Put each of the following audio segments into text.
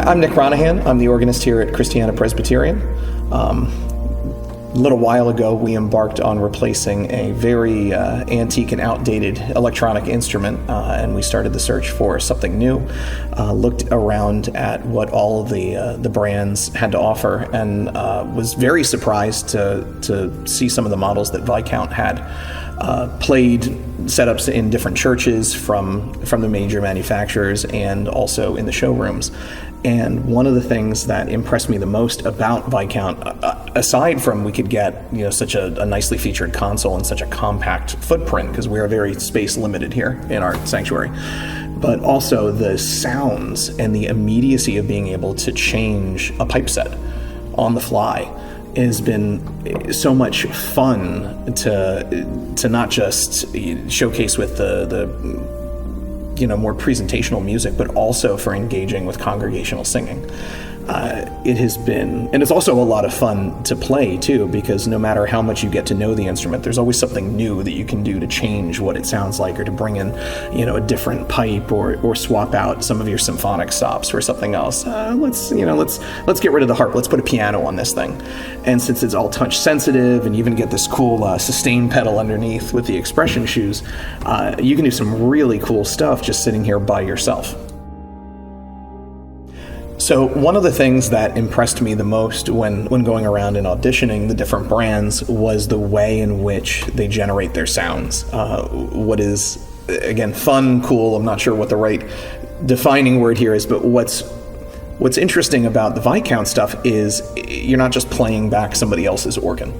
I'm Nick Ronahan. I'm the organist here at Christiana Presbyterian. A little while ago, we embarked on replacing a very antique and outdated electronic instrument, and we started the search for something new. Looked around at what all of the brands had to offer, and was very surprised to see some of the models that Viscount had. Played setups in different churches from the major manufacturers and also in the showrooms. And one of the things that impressed me the most about Viscount, aside from we could get such a nicely featured console and such a compact footprint, because we are very space limited here in our sanctuary, but also the sounds and the immediacy of being able to change a pipe set on the fly has been so much fun to not just showcase with the more presentational music, but also for engaging with congregational singing. It has been, and it's also a lot of fun to play too, because no matter how much you get to know the instrument, there's always something new that you can do to change what it sounds like, or to bring in, a different pipe, or swap out some of your symphonic stops for something else. Let's get rid of the harp. Let's put a piano on this thing. And since it's all touch sensitive, and you even get this cool sustain pedal underneath with the expression shoes, you can do some really cool stuff just sitting here by yourself. So one of the things that impressed me the most when going around and auditioning the different brands was the way in which they generate their sounds. What is, again, fun, cool, I'm not sure what the right defining word here is, but what's interesting about the Viscount stuff is you're not just playing back somebody else's organ.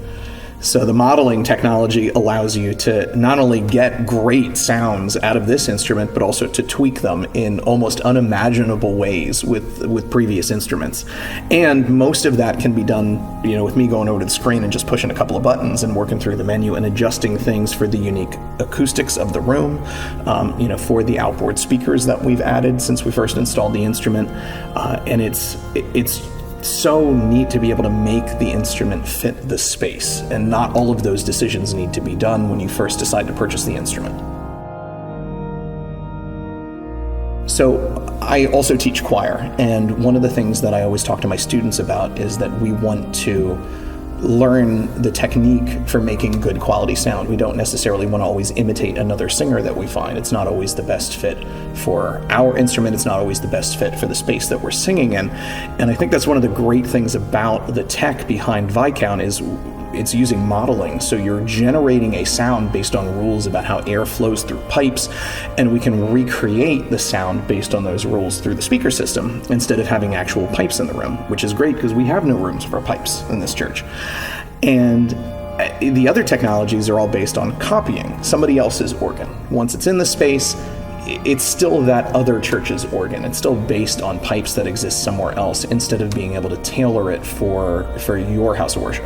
So the modeling technology allows you to not only get great sounds out of this instrument, but also to tweak them in almost unimaginable ways with previous instruments. And most of that can be done, with me going over to the screen and just pushing a couple of buttons and working through the menu and adjusting things for the unique acoustics of the room, for the outboard speakers that we've added since we first installed the instrument. And it's so neat to be able to make the instrument fit the space, and not all of those decisions need to be done when you first decide to purchase the instrument. So I also teach choir, and one of the things that I always talk to my students about is that we want to learn the technique for making good quality sound. We don't necessarily want to always imitate another singer that we find. It's not always the best fit for our instrument. It's not always the best fit for the space that we're singing in. And I think that's one of the great things about the tech behind Viscount is it's using modeling. So you're generating a sound based on rules about how air flows through pipes, and we can recreate the sound based on those rules through the speaker system instead of having actual pipes in the room, which is great because we have no rooms for pipes in this church. And the other technologies are all based on copying somebody else's organ. Once it's in the space, it's still that other church's organ. It's still based on pipes that exist somewhere else, instead of being able to tailor it for your house of worship.